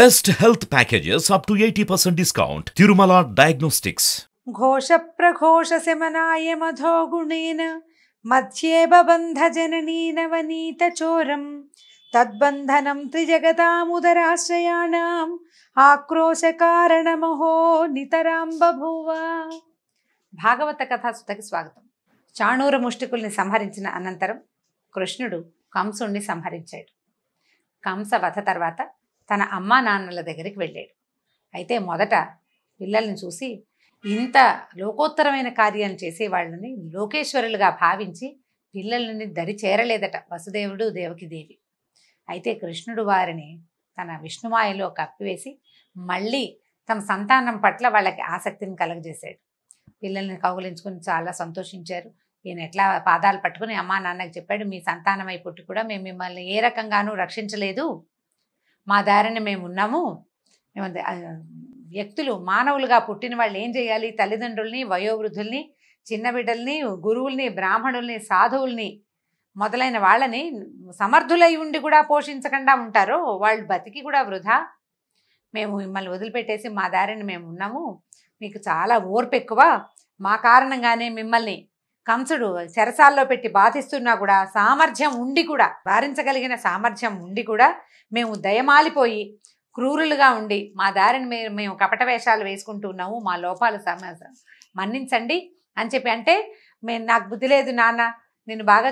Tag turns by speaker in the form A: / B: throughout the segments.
A: Best health packages up to 80% discount. Tirumala Diagnostics.
B: Ghosh प्रघोष समनाय मधो गुणेन मध्ये बबन्ध जननी नवनीत चोरम तद्बन्धनं त्रिजगतामुदराश्रयाणाम् आक्रोश कारणमहो नितरां बभूव. భాగవత కథాసుతకి స్వాగతం. చాణూర ముష్టికుల్ని సంహరించిన అనంతరం కృష్ణుడు కంసుణ్ణి సంహరించాడు. కంస వధ తర్వాత తన అమ్మా నాన్నల దగ్గరికి వెళ్ళాడు. అయితే మొదట పిల్లల్ని చూసి ఇంత లోకోత్తరమైన కార్యాలు చేసే వాళ్ళని లోకేశ్వరులుగా భావించి పిల్లలని దరి చేరలేదట వసుదేవుడు దేవకిదేవి. అయితే కృష్ణుడు వారిని తన విష్ణుమాయలో కప్పివేసి మళ్ళీ తమ సంతానం పట్ల వాళ్ళకి ఆసక్తిని కలగజేశాడు. పిల్లల్ని కౌగులించుకుని చాలా సంతోషించారు. ఈయన ఎట్లా పాదాలు పట్టుకుని అమ్మా నాన్నకి చెప్పాడు, మీ సంతానమై పుట్టి కూడా మేము మిమ్మల్ని ఏ రకంగానూ రక్షించలేదు, మా దారిని మేము ఉన్నాము. మేము వ్యక్తులు మానవులుగా పుట్టిన వాళ్ళు ఏం చేయాలి? తల్లిదండ్రుల్ని, వయోవృద్ధుల్ని, చిన్న బిడ్డల్ని, గురువుల్ని, బ్రాహ్మణుల్ని, సాధువుల్ని మొదలైన వాళ్ళని సమర్థులై ఉండి కూడా పోషించకుండా ఉంటారో వాళ్ళు బతికి కూడా వృధా. మేము మిమ్మల్ని వదిలిపెట్టేసి మా దారిని మేము ఉన్నాము, మీకు చాలా ఓర్పు ఎక్కువ, మా కారణంగానే మిమ్మల్ని కంసుడు చెరసాల్లో పెట్టి బాధిస్తున్నా కూడా సామర్థ్యం ఉండి కూడా, వారించగలిగిన సామర్థ్యం ఉండి కూడా మేము దయమాలిపోయి క్రూరులుగా ఉండి మా దారిని మేము కపట వేషాలు వేసుకుంటున్నాము, మా లోపాలు మన్నించండి అని చెప్పి. అంటే నాకు బుద్ధి లేదు నాన్న, నేను బాగా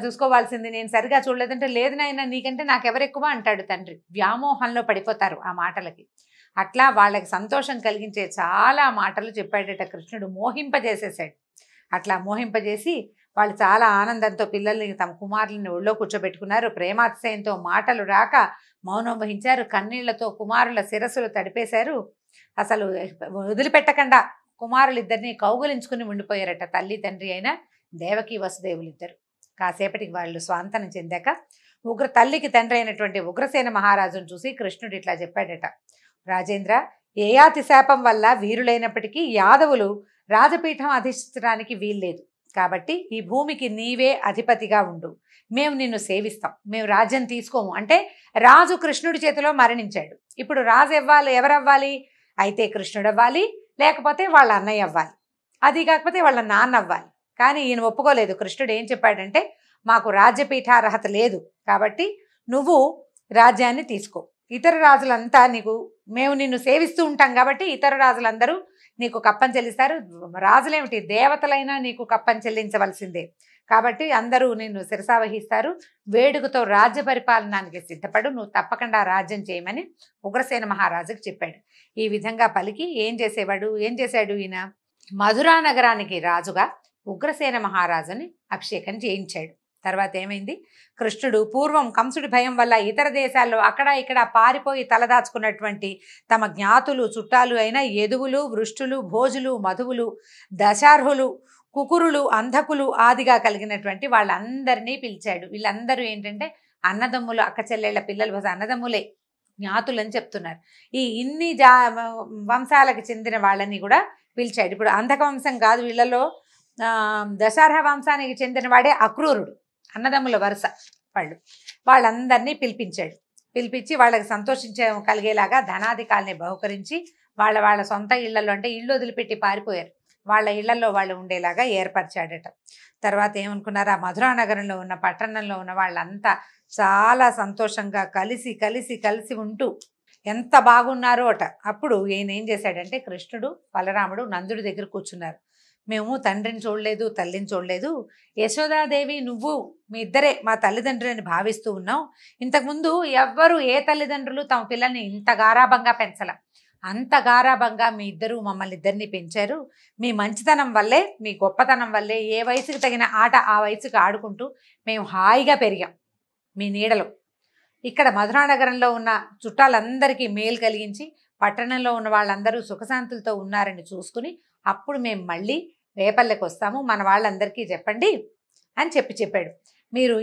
B: చూసుకోవాల్సింది, నేను సరిగా చూడలేదంటే, లేదు నాయన నీకంటే నాకెవరు ఎక్కువ అంటాడు తండ్రి. వ్యామోహంలో పడిపోతారు ఆ మాటలకి. అట్లా వాళ్ళకి సంతోషం కలిగించే చాలా మాటలు చెప్పాడట కృష్ణుడు, మోహింపజేసేసాడు. అట్లా మోహింపజేసి వాళ్ళు చాలా ఆనందంతో పిల్లల్ని, తమ కుమారులని ఒళ్ళో కూర్చోబెట్టుకున్నారు. ప్రేమాతిశయంతో మాటలు రాక మౌనం వహించారు. కన్నీళ్లతో కుమారుల శిరస్సులు తడిపేశారు. అసలు వదిలిపెట్టకుండా కుమారులిద్దరిని కౌగులించుకుని ఉండిపోయారట తల్లి తండ్రి అయిన దేవకి వసుదేవులు ఇద్దరు. కాసేపటికి వాళ్ళు స్వాంతనం చెందాక తల్లికి తండ్రి అయినటువంటి ఉగ్రసేన మహారాజును చూసి కృష్ణుడు ఇట్లా చెప్పాడట, రాజేంద్ర, ఏయాతి శాపం వల్ల వీరులైనప్పటికీ యాదవులు రాజపీఠం అధిష్ఠించడానికి వీల్లేదు. కాబట్టి ఈ భూమికి నీవే అధిపతిగా ఉండు, మేము నిన్ను సేవిస్తాం, మేము రాజ్యం తీసుకోము. అంటే రాజు కృష్ణుడి చేతిలో మరణించాడు. ఇప్పుడు రాజు ఎవరవ్వాలి? అయితే కృష్ణుడు అవ్వాలి, లేకపోతే వాళ్ళ అన్నయ్య అవ్వాలి, అది కాకపోతే వాళ్ళ నాన్న అవ్వాలి. కానీ ఈయన ఒప్పుకోలేదు. కృష్ణుడు ఏం చెప్పాడంటే, మాకు రాజ్యపీఠార్హత లేదు కాబట్టి నువ్వు రాజ్యాన్ని తీసుకో, ఇతర రాజులంతా మేము నిన్ను సేవిస్తూ ఉంటాం కాబట్టి ఇతర రాజులందరూ నీకు కప్పం చెల్లిస్తారు. రాజులేమిటి, దేవతలైనా నీకు కప్పం చెల్లించవలసిందే. కాబట్టి అందరూ నిన్ను శిరసావహిస్తారు. వేడుకతో రాజ్య పరిపాలనానికి సిద్ధపడు, నువ్వు తప్పకుండా రాజ్యం చేయమని ఉగ్రసేన మహారాజుకు చెప్పాడు. ఈ విధంగా పలికి ఏం చేశాడు ఈయన? మధురా నగరానికి రాజుగా ఉగ్రసేన మహారాజుని అభిషేకం చేయించాడు. తర్వాత ఏమైంది? కృష్ణుడు పూర్వం కంసుడి భయం వల్ల ఇతర దేశాల్లో అక్కడ ఇక్కడ పారిపోయి తలదాచుకున్నటువంటి తమ జ్ఞాతులు, చుట్టాలు అయిన యదువులు, వృష్టులు, భోజులు, మధువులు, దశార్హులు, కుకురులు, అంధకులు ఆదిగా కలిగినటువంటి వాళ్ళందరినీ పిలిచాడు. వీళ్ళందరూ ఏంటంటే అన్నదమ్ములు, అక్క చెల్లెళ్ళ పిల్లలు, అన్నదమ్ములే, జ్ఞాతులు అని చెప్తున్నారు. ఇన్ని వంశాలకు చెందిన వాళ్ళని కూడా పిలిచాడు. ఇప్పుడు అంధక వంశం కాదు, వీళ్ళలో దశార్హ వంశానికి చెందిన వాడే అక్రూరుడు, అన్నదమ్ముల వరుస వాళ్ళందరినీ పిలిపించి వాళ్ళకి కలిగేలాగా ధనాధికాల్ని బహుకరించి వాళ్ళ సొంత ఇళ్లలో, అంటే ఇళ్ళు వదిలిపెట్టి పారిపోయారు, వాళ్ళ ఇళ్లలో వాళ్ళు ఉండేలాగా ఏర్పరిచాడట. తర్వాత ఏమనుకున్నారు? ఆ మధురా నగరంలో ఉన్న, పట్టణంలో ఉన్న వాళ్ళంతా చాలా సంతోషంగా కలిసి ఉంటూ ఎంత బాగున్నారో అట. అప్పుడు ఈయన ఏం చేశాడంటే, కృష్ణుడు, బలరాముడు నందుడి దగ్గర కూర్చున్నారు. మేము తండ్రిని చూడలేదు, తల్లిని చూడలేదు, యశోదాదేవి నువ్వు మీ ఇద్దరే మా తల్లిదండ్రులని భావిస్తూ ఉన్నాం. ఇంతకుముందు ఎవ్వరూ ఏ తల్లిదండ్రులు తమ పిల్లల్ని ఇంత గారాబంగా పెంచలేం, అంత గారాబంగా మీ ఇద్దరు మమ్మల్ని ఇద్దరిని పెంచారు. మీ మంచితనం వల్లే, మీ గొప్పతనం వల్లే ఏ వయసుకు తగిన ఆట ఆ వయసుకు ఆడుకుంటూ మేము హాయిగా పెరిగాం మీ నీడలో. ఇక్కడ మధురా నగరంలో ఉన్న చుట్టాలందరికీ మేలు కలిగించి పట్టణంలో ఉన్న వాళ్ళందరూ సుఖశాంతులతో ఉన్నారని చూసుకుని అప్పుడు మేము మళ్ళీ రేపల్లెకి వస్తాము, మన వాళ్ళందరికీ చెప్పండి అని చెప్పాడు. మీరు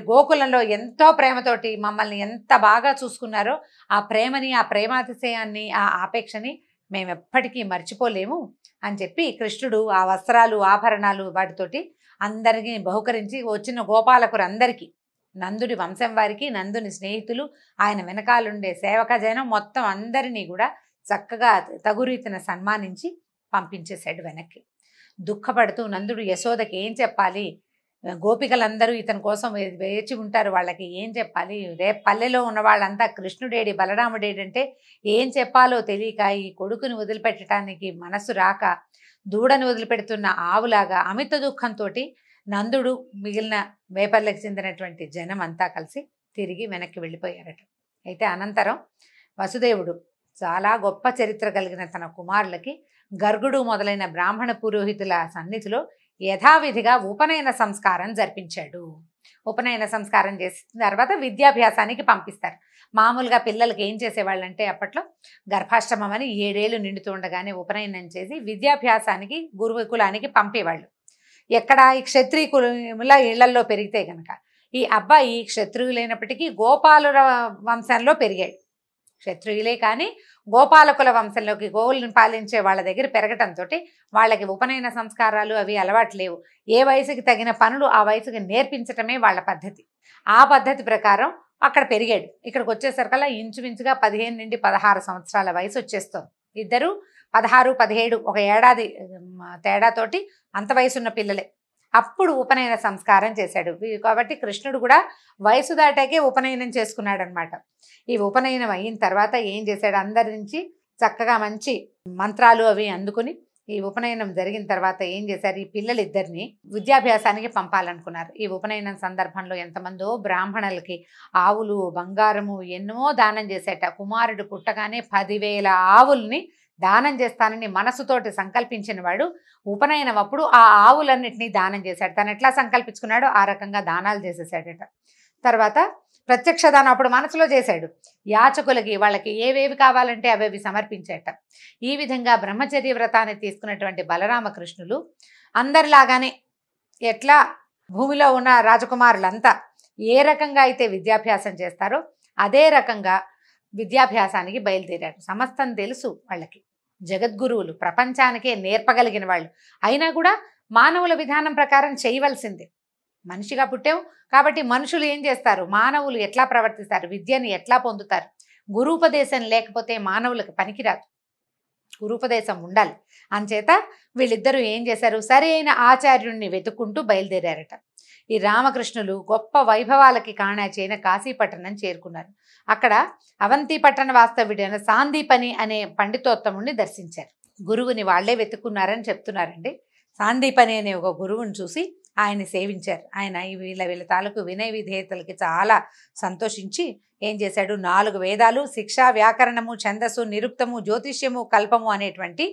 B: గోకులంలో ఎంతో ప్రేమతోటి మమ్మల్ని ఎంత బాగా చూసుకున్నారో ఆ ప్రేమని, ఆ ప్రేమాతిశయాన్ని, ఆ ఆపేక్షని మేము ఎప్పటికీ మర్చిపోలేము అని చెప్పి కృష్ణుడు ఆ వస్త్రాలు, ఆభరణాలు వాటితోటి అందరికీ బహుకరించి వచ్చిన గోపాలకులందరికీ నందుడి వంశం వారికి, నందుని స్నేహితులు, ఆయన వెనకాలుండే సేవక జనం మొత్తం అందరినీ కూడా చక్కగా తగు రీతిన సన్మానించి పంపించేశాడు వెనక్కి. దుఃఖపడుతూ నందుడు యశోదకి ఏం చెప్పాలి, గోపికలందరూ ఇతని కోసం వేచి ఉంటారు, వాళ్ళకి ఏం చెప్పాలి, రేపు పల్లెలో ఉన్న వాళ్ళంతా కృష్ణుడేడి బలరాముడేడి అంటే ఏం చెప్పాలో తెలియక ఈ కొడుకుని వదిలిపెట్టడానికి మనసు రాక దూడని వదిలిపెడుతున్న ఆవులాగా అమిత దుఃఖంతో నందుడు మిగిలిన వేపర్లకు చెందినటువంటి జనం అంతా కలిసి తిరిగి వెనక్కి వెళ్ళిపోయారట. అయితే అనంతరం వసుదేవుడు చాలా గొప్ప చరిత్ర కలిగిన తన కుమారులకి గర్గుడు మొదలైన బ్రాహ్మణ పురోహితుల సన్నిధిలో యథావిధిగా ఉపనయన సంస్కారం జరిపించాడు. ఉపనయన సంస్కారం చేసిన తర్వాత విద్యాభ్యాసానికి పంపిస్తారు. మామూలుగా పిల్లలకి ఏం చేసేవాళ్ళంటే అప్పట్లో గర్భాష్టమం అని 7 ఏళ్ళు నిండుతూ ఉండగానే ఉపనయనం చేసి విద్యాభ్యాసానికి గురుకులానికి పంపేవాళ్ళు. ఎక్కడ ఈ క్షత్రియుల ఇళ్లల్లో పెరిగితే కనుక ఈ అబ్బాయి క్షత్రియులైనప్పటికీ గోపాలుల వంశంలో పెరిగాడు. క్షత్రియులే కానీ గోపాలకుల వంశంలోకి గోవులను పాలించే వాళ్ళ దగ్గర పెరగటంతో వాళ్ళకి ఉపనయన సంస్కారాలు అవి అలవాటు లేవు. ఏ వయసుకి తగిన పనులు ఆ వయసుకి నేర్పించటమే వాళ్ళ పద్ధతి. ఆ పద్ధతి ప్రకారం అక్కడ పెరిగాడు. ఇక్కడికి వచ్చేసరికల్లా ఇంచుమించుగా 15 నుండి 16 సంవత్సరాల వయసు వచ్చేస్తుంది. ఇద్దరు 16, 17 ఒక ఏడాది తేడాతోటి అంత వయసున్న పిల్లలే. అప్పుడు ఉపనయన సంస్కారం చేశాడు. కాబట్టి కృష్ణుడు కూడా వయసు దాటాకే ఉపనయనం చేసుకున్నాడు అనమాట. ఈ ఉపనయనం అయిన తర్వాత ఏం చేశాడు, అందరి నుంచి చక్కగా మంచి మంత్రాలు అవి అందుకుని ఈ ఉపనయనం జరిగిన తర్వాత ఏం చేశారు, ఈ పిల్లలిద్దరిని విద్యాభ్యాసానికి పంపాలనుకున్నారు. ఈ ఉపనయనం సందర్భంలో ఎంతమందో బ్రాహ్మణులకి ఆవులు, బంగారము ఎన్నో దానం చేసేట. కుమారుడు పుట్టగానే 10,000 ఆవుల్ని దానం చేస్తానని మనసుతోటి సంకల్పించిన వాడు ఉపనయనం అప్పుడు ఆ ఆవులన్నిటినీ దానం చేశాడు. తను ఎట్లా సంకల్పించుకున్నాడో ఆ రకంగా దానాలు చేసేసాడట. తర్వాత ప్రత్యక్ష దానం అప్పుడు మనసులో చేశాడు. యాచకులకి వాళ్ళకి ఏవేవి కావాలంటే అవేవి సమర్పించేట. ఈ విధంగా బ్రహ్మచర్య వ్రతాన్ని తీసుకున్నటువంటి బలరామకృష్ణులు అందరిలాగానే ఎట్లా భూమిలో ఉన్న రాజకుమారులంతా ఏ రకంగా అయితే విద్యాభ్యాసం చేస్తారో అదే రకంగా విద్యాభ్యాసానికి బయలుదేరారు. సమస్తం తెలుసు వాళ్ళకి, జగద్గురువులు, ప్రపంచానికే నేర్పగలిగిన వాళ్ళు. అయినా కూడా మానవుల విధానం ప్రకారం చేయవలసిందే. మనిషిగా పుట్టావు కాబట్టి మనుషులు ఏం చేస్తారు, మానవులు ఎట్లా ప్రవర్తిస్తారు, విద్యని ఎట్లా పొందుతారు. గురూపదేశం లేకపోతే మానవులకు పనికిరాదు, గురూపదేశం ఉండాలి. అంచేత వీళ్ళిద్దరూ ఏం చేశారు, సరి అయిన ఆచార్యుణ్ణి వెతుక్కుంటూ బయలుదేరారట. ఈ రామకృష్ణులు గొప్ప వైభవాలకి కాణాచైన కాశీపట్టణం చేరుకున్నారు. అక్కడ అవంతి పట్టణ వాస్తవ్యుడైన సాందీపని అనే పండితోత్తముడిని దర్శించారు. గురువుని వాళ్లే వెతుక్కున్నారని చెప్తున్నారండి. సాందీపని అనే ఒక గురువుని చూసి ఆయన సేవించారు. ఆయన వీళ్ళ తాలూకు వినయ విధేయతలకి చాలా సంతోషించి ఏం చేశాడు, 4 వేదాలు, శిక్ష, వ్యాకరణము, ఛందస్సు, నిరుక్తము, జ్యోతిష్యము, కల్పము అనేటువంటి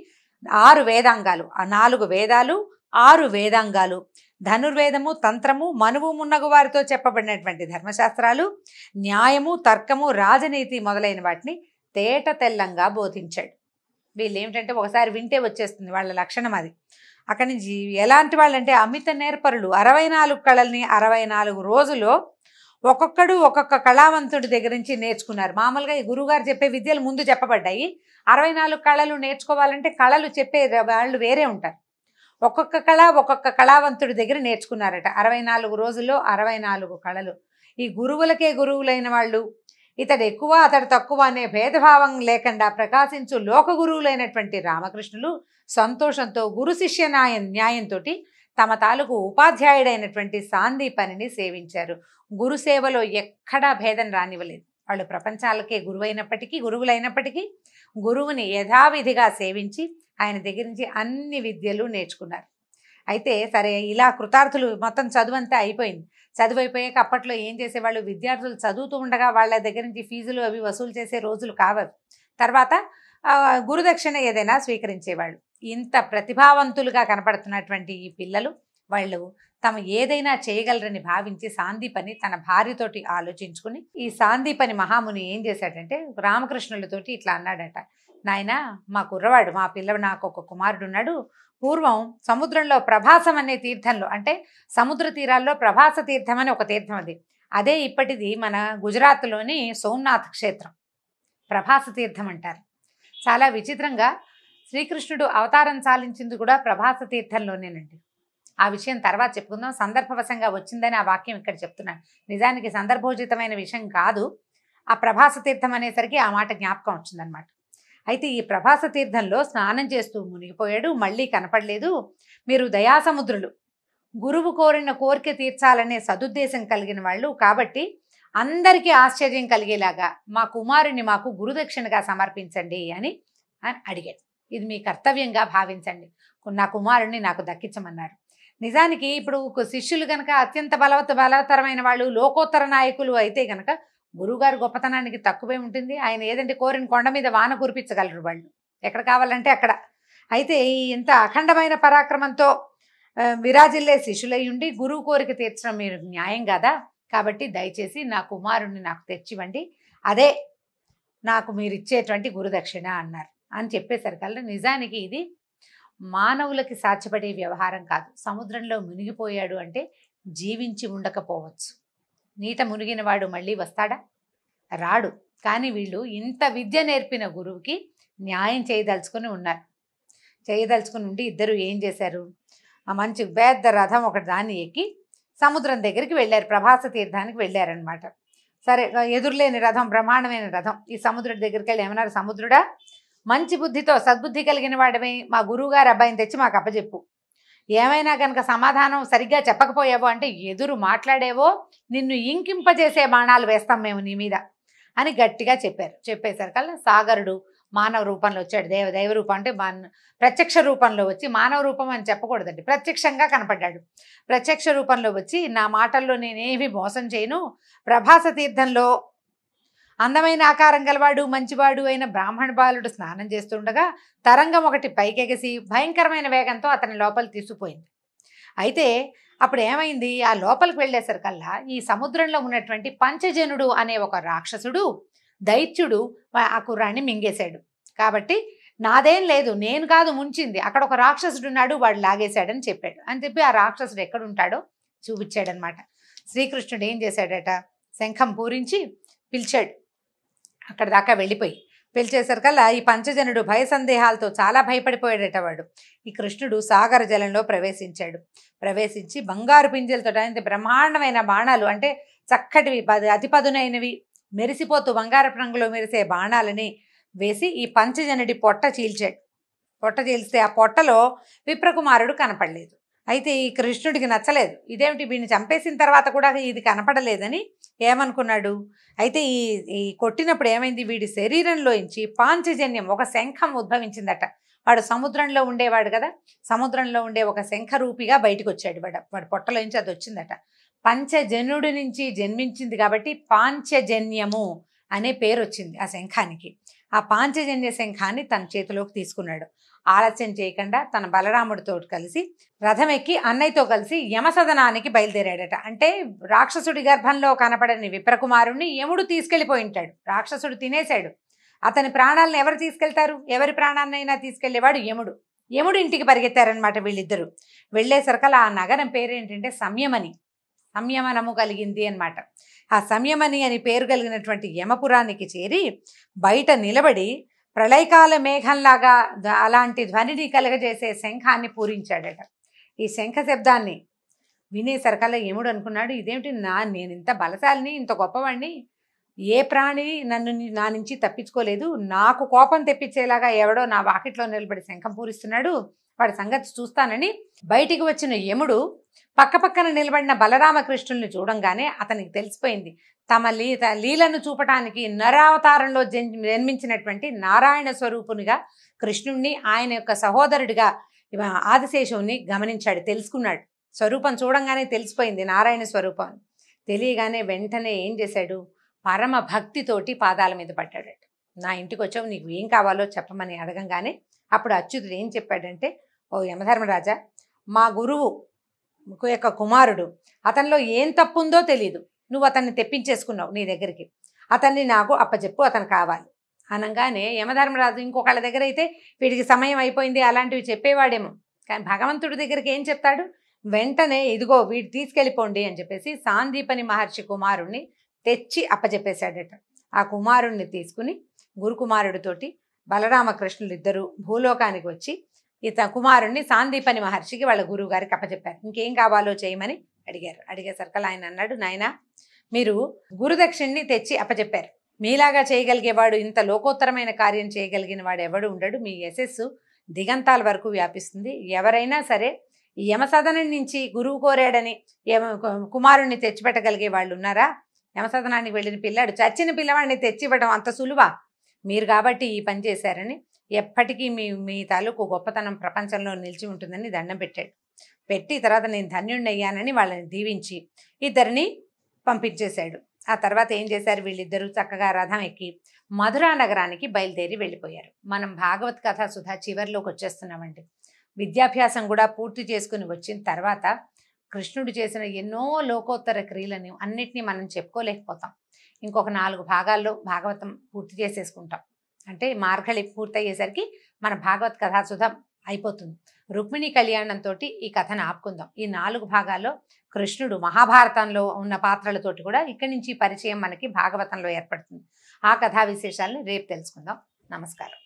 B: 6 వేదాంగాలు, ఆ 4 వేదాలు 6 వేదాంగాలు, ధనుర్వేదము, తంత్రము, మనువు మున్నగు వారితో చెప్పబడినటువంటి ధర్మశాస్త్రాలు, న్యాయము, తర్కము, రాజనీతి మొదలైన వాటిని తేట తెల్లంగా బోధించాడు. వీళ్ళు ఏమిటంటే ఒకసారి వింటే వచ్చేస్తుంది, వాళ్ళ లక్షణం అది. అక్కడి నుంచి ఎలాంటి వాళ్ళంటే అమిత నేర్పరులు. 64 కళల్ని 64 రోజుల్లో ఒక్కొక్కడు ఒక్కొక్క కళావంతుడి దగ్గర నుంచి నేర్చుకున్నారు. మామూలుగా ఈ గురువుగారు చెప్పే విద్యలు ముందు చెప్పబడ్డాయి. 64 కళలు నేర్చుకోవాలంటే కళలు చెప్పే వాళ్ళు వేరే ఉంటారు. ఒక్కొక్క కళ ఒక్కొక్క కళావంతుడి దగ్గర నేర్చుకున్నారట. 64 రోజుల్లో 64 కళలు. ఈ గురువులకే గురువులైన వాళ్ళు, ఇతడు ఎక్కువ అతడు తక్కువ అనే భేదభావం లేకుండా ప్రకాశించు లోక గురువులైనటువంటి రామకృష్ణులు సంతోషంతో గురు శిష్య న్యాయంతో తమ తాలూకు ఉపాధ్యాయుడైనటువంటి సాందీపనిని సేవించారు. గురు సేవలో ఎక్కడా భేదం రానివ్వలేదు. వాళ్ళు ప్రపంచాలకే గురువులైనప్పటికీ గురువుని యథావిధిగా సేవించి ఆయన దగ్గర నుంచి అన్ని విద్యలు నేర్చుకున్నారు. అయితే సరే, ఇలా కృతార్థులు మొత్తం చదువంతా అయిపోయింది. చదువు అయిపోయాక అప్పట్లో ఏం చేసేవాళ్ళు, విద్యార్థులు చదువుతూ ఉండగా వాళ్ళ దగ్గర నుంచి ఫీజులు అవి వసూలు చేసే రోజులు కావవి. తర్వాత గురుదక్షిణ ఏదైనా స్వీకరించేవాళ్ళు. ఇంత ప్రతిభావంతులుగా కనపడుతున్నటువంటి ఈ పిల్లలు వాళ్ళు తమ ఏదైనా చేయగలరని భావించి సాందీపని తన భార్యతోటి ఆలోచించుకుని, ఈ సాందీపని మహాముని ఏం చేశాడంటే రామకృష్ణులతోటి ఇట్లా అన్నాడట, నాయనా మా కుర్రవాడు, మా నాకు ఒక కుమారుడు ఉన్నాడు. పూర్వం సముద్రంలో ప్రభాసం అనే తీర్థంలో, అంటే సముద్ర తీరాల్లో ప్రభాస తీర్థం అని ఒక తీర్థం అది. అదే ఇప్పటిది మన గుజరాత్లోని సోమనాథ్ క్షేత్రం ప్రభాస తీర్థం అంటారు. చాలా విచిత్రంగా శ్రీకృష్ణుడు అవతారం చాలించింది కూడా ప్రభాస తీర్థంలోనేనండి. ఆ విషయం తర్వాత చెప్పుకుందాం. సందర్భవశంగా వచ్చిందని ఆ వాక్యం ఇక్కడ చెప్తున్నాను. నిజానికి సందర్భోచితమైన విషయం కాదు. ఆ ప్రభాస తీర్థం అనేసరికి ఆ మాట జ్ఞాపకం వచ్చిందనమాట. అయితే ఈ ప్రభాస తీర్థంలో స్నానం చేస్తూ మునిగిపోయాడు. మళ్ళీ కనపడలేదు. మీరు దయాసముద్రులు, గురువు కోరిన కోరిక తీర్చాలనే సదుద్దేశం కలిగిన వాళ్ళు కాబట్టి అందరికీ ఆశ్చర్యం కలిగేలాగా మా కుమారుని మాకు గురుదక్షిణగా సమర్పించండి అని అడిగాడు. ఇది మీ కర్తవ్యంగా భావించండి, నా కుమారుణ్ణి నాకు దక్కించమన్నారు. నిజానికి ఇప్పుడు శిష్యులు కనుక అత్యంత బలవత్తరమైన వాళ్ళు, లోకోత్తర నాయకులు అయితే కనుక గురువుగారు గొప్పతనానికి తక్కువే ఉంటుంది. ఆయన ఏదంటే కోరిన కొండ మీద వాన కురిపించగలరు వాళ్ళు, ఎక్కడ కావాలంటే అక్కడ. అయితే ఇంత అఖండమైన పరాక్రమంతో విరాజిల్లే శిష్యులై ఉండి గురువు కోరిక తీర్చడం మీరు న్యాయం కదా, కాబట్టి దయచేసి నా కుమారుణ్ణి నాకు తెచ్చివ్వండి, అదే నాకు మీరు ఇచ్చేటువంటి గురుదక్షిణ అన్నారు. అని చెప్పేసరికల్లా నిజానికి ఇది మానవులకి సాధ్యపడే వ్యవహారం కాదు. సముద్రంలో మునిగిపోయాడు అంటే జీవించి ఉండకపోవచ్చు. నీట మునిగిన వాడు మళ్ళీ వస్తాడా? రాడు. కానీ వీళ్ళు ఇంత విద్య నేర్పిన గురువుకి న్యాయం చేయదలుచుకుని ఉన్నారు. చేయదలుచుకుని ఉండి ఇద్దరు ఏం చేశారు, ఆ మంచి పెద్ద రథం ఒకటి దాన్ని ఎక్కి సముద్రం దగ్గరికి వెళ్ళారు. ప్రభాస తీర్థానికి వెళ్ళారనమాట. సరే, ఎదురులేని రథం, బ్రహ్మాండమైన రథం. ఈ సముద్రుడి దగ్గరికి వెళ్ళి ఏమన్నారు, సముద్రుడా, మంచి బుద్ధితో సద్బుద్ధి కలిగిన వాడివి మా గురువుగారు అబ్బాయిని తెచ్చి మాకు అప్పచెప్పు. ఏమైనా కనుక సమాధానం సరిగ్గా చెప్పకపోయావో అంటే ఎదురు మాట్లాడేవో నిన్ను ఇంకింపజేసే బాణాలు వేస్తాం మేము నీ మీద అని గట్టిగా చెప్పారు. చెప్పేసరికల్లా సాగరుడు మానవ రూపంలో వచ్చాడు. దైవ రూపం అంటే ప్రత్యక్ష రూపంలో వచ్చి, మానవ రూపం అని చెప్పకూడదండి, ప్రత్యక్షంగా కనపడ్డాడు. ప్రత్యక్ష రూపంలో వచ్చి నా మాటల్లో నేనేమి మోసం చేయను, ప్రభాస తీర్థంలో అందమైన ఆకారం గలవాడు మంచివాడు అయిన బ్రాహ్మణ బాలుడు స్నానం చేస్తుండగా తరంగం ఒకటి పైకెగసి భయంకరమైన వేగంతో అతని లోపలికి తీసుకుపోయింది. అయితే అప్పుడు ఏమైంది, ఆ లోపలికి వెళ్ళేసరికల్లా ఈ సముద్రంలో ఉన్నటువంటి పంచజనుడు అనే ఒక రాక్షసుడు, దైత్యుడు ఆ కుర్రాన్ని మింగేశాడు. కాబట్టి నాదేం లేదు, నేను కాదు ముంచింది, అక్కడ ఒక రాక్షసుడు ఉన్నాడు, వాడు లాగేశాడని చెప్పాడు. అని చెప్పి ఆ రాక్షసుడు ఎక్కడుంటాడో చూపించాడనమాట. శ్రీకృష్ణుడు ఏం చేశాడట, శంఖం పూరించి పిలిచాడు. అక్కడ దాకా వెళ్ళిపోయి పిలిచేసరికల్లా ఈ పంచజనుడు భయ సందేహాలతో చాలా భయపడిపోయాడట వాడు. ఈ కృష్ణుడు సాగర జలంలో ప్రవేశించాడు. ప్రవేశించి బంగారు పింజలతో అంటే బ్రహ్మాండమైన బాణాలు, అంటే చక్కటివి అతి పదునైనవి మెరిసిపోతూ బంగారపు రంగులో మెరిసే బాణాలని వేసి ఈ పంచజనుడి పొట్ట చీల్చాడు. పొట్ట చీల్స్తే ఆ పొట్టలో విప్రకుమారుడు కనపడలేదు. అయితే ఈ కృష్ణుడికి నచ్చలేదు, ఇదేమిటి వీడిని చంపేసిన తర్వాత కూడా ఇది కనపడలేదని ఏమనుకున్నాడు. అయితే ఈ కొట్టినప్పుడు ఏమైంది, వీడి శరీరంలోంచి పాంచజన్యం, ఒక శంఖం ఉద్భవించిందట. వాడు సముద్రంలో ఉండేవాడు కదా, సముద్రంలో ఉండే ఒక శంఖ రూపిగా బయటకు వచ్చాడు. వాడి పొట్టలోంచి అది వచ్చిందట. పంచజనుడి నుంచి జన్మించింది కాబట్టి పాంచజన్యము అనే పేరు వచ్చింది ఆ శంఖానికి. ఆ పాంచజన్య శంఖాన్ని తన చేతిలోకి తీసుకున్నాడు. ఆలస్యం చేయకుండా తన బలరాముడితో కలిసి రథం ఎక్కి అన్నయ్యతో కలిసి యమసదనానికి బయలుదేరాడట. అంటే రాక్షసుడి గర్భంలో కనపడని విప్రకుమారుణ్ణి యముడు తీసుకెళ్ళిపోయి ఉంటాడు. రాక్షసుడు తినేశాడు. అతని ప్రాణాలను ఎవరు తీసుకెళ్తారు, ఎవరి ప్రాణాన్నైనా తీసుకెళ్లేవాడు యముడు. యముడు ఇంటికి పరిగెత్తారనమాట వీళ్ళిద్దరూ. వెళ్ళేసరికల్లా ఆ నగరం పేరేంటంటే సంయమని, సంయమనము కలిగింది అనమాట. ఆ సంయమని అని పేరు కలిగినటువంటి యమపురానికి చేరి బయట నిలబడి ప్రళయకాల మేఘంలాగా అలాంటి ధ్వనిని కలగజేసే శంఖాన్ని పూరించాడట. ఈ శంఖ శబ్దాన్ని వినేసరికల్లా యముడు అనుకున్నాడు, ఇదేమిటి, నేను ఇంత బలశాలిని, ఇంత గొప్పవాడిని, ఏ ప్రాణి నా నుంచి తప్పించుకోలేదు, నాకు కోపం తెప్పించేలాగా ఎవడో నా వాకిట్లో నిలబడి శంఖం పూరిస్తున్నాడు, వాడి సంగతి చూస్తానని బయటికి వచ్చిన యముడు పక్కపక్కన నిలబడిన బలరామకృష్ణుల్ని చూడంగానే అతనికి తెలిసిపోయింది, తమ లీలను చూపటానికి నరావతారంలో జన్మించినటువంటి నారాయణ స్వరూపునిగా కృష్ణుణ్ణి, ఆయన యొక్క సహోదరుడిగా ఆదిశేషువుని గమనించాడు, తెలుసుకున్నాడు. స్వరూపం చూడంగానే తెలిసిపోయింది నారాయణ స్వరూపం. తెలియగానే వెంటనే ఏం చేశాడు, పరమ భక్తితోటి పాదాల మీద పడ్డాడట. నా ఇంటికి వచ్చావు, నీకు ఏం కావాలో చెప్పమని అడగంగానే అప్పుడు అచ్యుతుడు ఏం చెప్పాడంటే, ఓ యమధర్మరాజా, మా గురువు యొక్క కుమారుడు, అతనిలో ఏం తప్పుందో తెలియదు, నువ్వు అతన్ని తెప్పించేసుకున్నావు నీ దగ్గరికి, అతన్ని నాకు అప్పచెప్పు, అతను కావాలి అనగానే యమధర్మరాజు ఇంకొకళ్ళ దగ్గర అయితే వీడికి సమయం అయిపోయింది అలాంటివి చెప్పేవాడేమో, కానీ భగవంతుడి దగ్గరికి ఏం చెప్తాడు, వెంటనే ఇదిగో వీడు తీసుకెళ్ళిపోండి అని చెప్పేసి సాందీపని మహర్షి కుమారుణ్ణి తెచ్చి అప్పచెప్పేశాడట. ఆ కుమారుణ్ణి తీసుకుని గురుకుమారుడితోటి బలరామకృష్ణులు ఇద్దరు భూలోకానికి వచ్చి కుమారుణ్ణి సాందీపని మహర్షికి వాళ్ళ గురువు గారికి అప్పచెప్పారు. ఇంకేం కావాలో చేయమని అడిగేసరికి ఆయన అన్నాడు, నాయన మీరు గురుదక్షిణ్ణి తెచ్చి అప్పచెప్పారు. మీలాగా చేయగలిగేవాడు, ఇంత లోకోత్తరమైన కార్యం చేయగలిగిన వాడు ఎవడు ఉండడు. మీ యశస్సు దిగంతాల వరకు వ్యాపిస్తుంది. ఎవరైనా సరే ఈ యమసదనం నుంచి గురువు కోరాడని కుమారుణ్ణి తెచ్చిపెట్టగలిగే వాళ్ళు ఉన్నారా? యమసదనానికి వెళ్ళిన పిల్లాడు చచ్చిన పిల్లవాడిని తెచ్చివ్వడం అంత సులువా? మీరు కాబట్టి ఈ పని చేశారని, ఎప్పటికీ మీ తాలూకు గొప్పతనం ప్రపంచంలో నిలిచి ఉంటుందని దండం పెట్టాడు. పెట్టి తర్వాత నేను ధన్యుణ్ణి అయ్యానని వాళ్ళని దీవించి ఇద్దరిని పంపించేశాడు. ఆ తర్వాత ఏం చేశారు, వీళ్ళిద్దరూ చక్కగా రథం ఎక్కి మధురా నగరానికి బయలుదేరి వెళ్ళిపోయారు. మనం భాగవత్ కథ సుధా చివరిలోకి వచ్చేస్తున్నామండి. విద్యాభ్యాసం కూడా పూర్తి చేసుకుని వచ్చిన తర్వాత కృష్ణుడు చేసిన ఎన్నో లోకోత్తర క్రియలను అన్నిటినీ మనం చెప్పుకోలేకపోతాం. ఇంకొక 4 భాగాల్లో భాగవతం పూర్తి చేసేసుకుంటాం. అంటే మార్గళి పూర్తయ్యేసరికి మన భాగవత్ కథాసుధ అయిపోతుంది. రుక్మిణి కళ్యాణంతో ఈ కథను ఆపుకుందాం. ఈ 4 భాగాల్లో కృష్ణుడు మహాభారతంలో ఉన్న పాత్రలతోటి కూడా ఇక్కడి నుంచి పరిచయం మనకి భాగవతంలో ఏర్పడుతుంది. ఆ కథా విశేషాలను రేపు తెలుసుకుందాం. నమస్కారం.